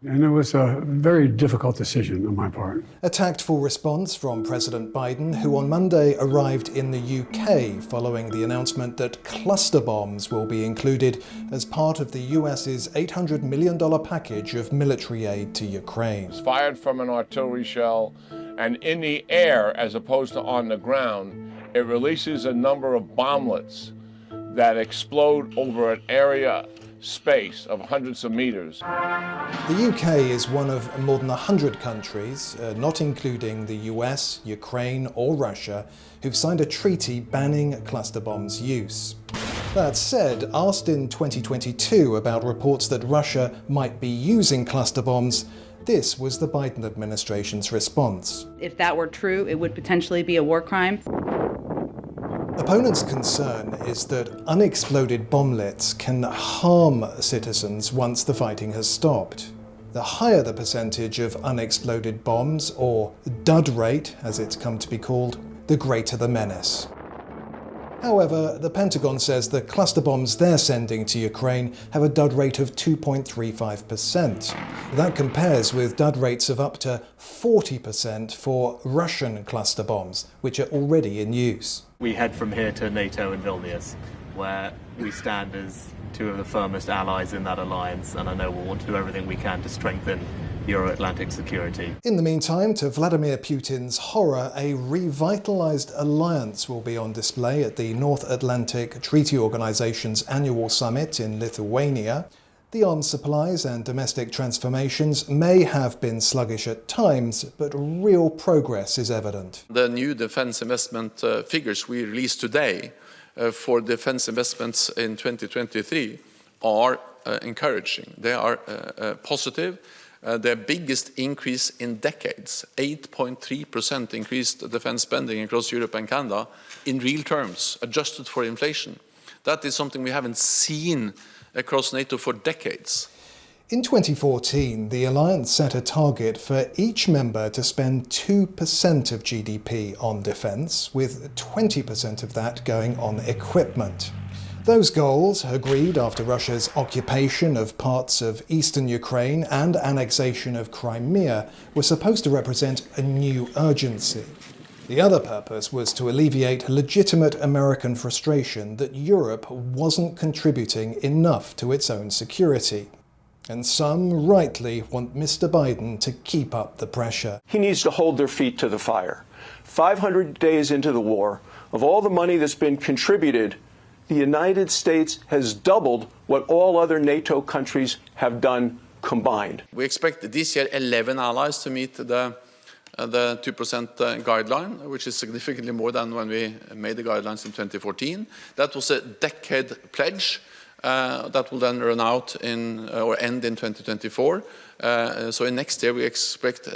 And it was a very difficult decision on my part. A tactful response from President Biden, who on Monday arrived in the UK following the announcement that cluster bombs will be included as part of the US's $800 million package of military aid to Ukraine. It's fired from an artillery shell, and in the air, as opposed to on the ground, it releases a number of bomblets that explode over an area space of hundreds of meters. The UK is one of more than 100 countries, not including the US, Ukraine or Russia, who've signed a treaty banning cluster bombs' use. That said, asked in 2022 about reports that Russia might be using cluster bombs, this was the Biden administration's response. If that were true, it would potentially be a war crime. Opponents' concern is that unexploded bomblets can harm citizens once the fighting has stopped. The higher the percentage of unexploded bombs, or dud rate as it's come to be called, the greater the menace. However, the Pentagon says the cluster bombs they're sending to Ukraine have a dud rate of 2.35%. That compares with dud rates of up to 40% for Russian cluster bombs, which are already in use. We head from here to NATO in Vilnius, where we stand as two of the firmest allies in that alliance, and I know we'll want to do everything we can to strengthen Euro-Atlantic security. In the meantime, to Vladimir Putin's horror, a revitalized alliance will be on display at the North Atlantic Treaty Organization's annual summit in Lithuania. The arms supplies and domestic transformations may have been sluggish at times, but real progress is evident. The new defense investment figures we released today for defense investments in 2023 are encouraging. They are positive. Their biggest increase in decades, 8.3% increased defense spending across Europe and Canada in real terms, adjusted for inflation. That is something we haven't seen across NATO for decades. In 2014, the alliance set a target for each member to spend 2% of GDP on defense, with 20% of that going on equipment. Those goals, agreed after Russia's occupation of parts of eastern Ukraine and annexation of Crimea, were supposed to represent a new urgency. The other purpose was to alleviate legitimate American frustration that Europe wasn't contributing enough to its own security. And some rightly want Mr. Biden to keep up the pressure. He needs to hold their feet to the fire. 500 days into the war, of all the money that's been contributed, the United States has doubled what all other NATO countries have done combined. We expect this year 11 allies to meet the 2% guideline, which is significantly more than when we made the guidelines in 2014. That was a decade pledge that will then run out or end in 2024. So in next year we expect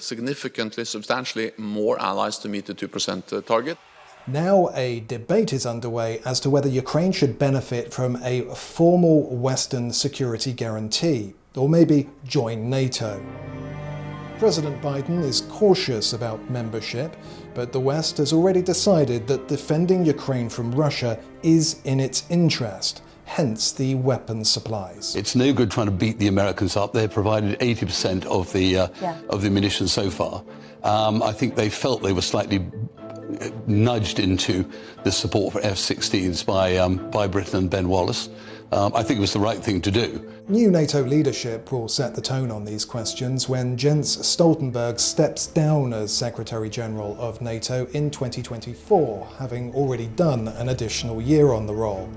significantly, substantially more allies to meet the 2% target. Now a debate is underway as to whether Ukraine should benefit from a formal Western security guarantee, or maybe join NATO. President Biden is cautious about membership, but the West has already decided that defending Ukraine from Russia is in its interest, hence the weapons supplies. It's no good trying to beat the Americans up. They've provided 80% of the munitions so far. I think they felt they were slightly nudged into the support for F-16s by Britain and Ben Wallace. I think it was the right thing to do. New NATO leadership will set the tone on these questions when Jens Stoltenberg steps down as Secretary General of NATO in 2024, having already done an additional year on the role.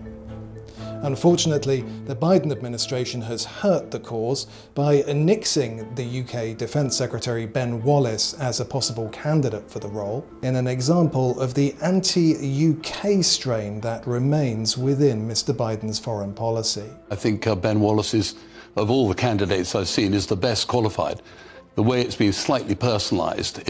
Unfortunately, the Biden administration has hurt the cause by nixing the UK Defence Secretary Ben Wallace as a possible candidate for the role, in an example of the anti-UK strain that remains within Mr. Biden's foreign policy. I think Ben Wallace is, of all the candidates I've seen, is the best qualified. The way it's been slightly personalised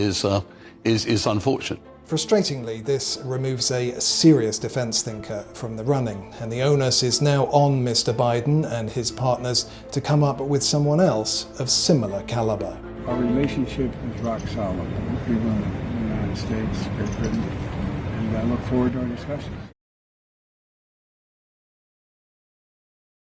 is unfortunate. Frustratingly, this removes a serious defence thinker from the running, and the onus is now on Mr. Biden and his partners to come up with someone else of similar calibre. Our relationship is rock solid with people in the United States, Great Britain, and I look forward to our discussions.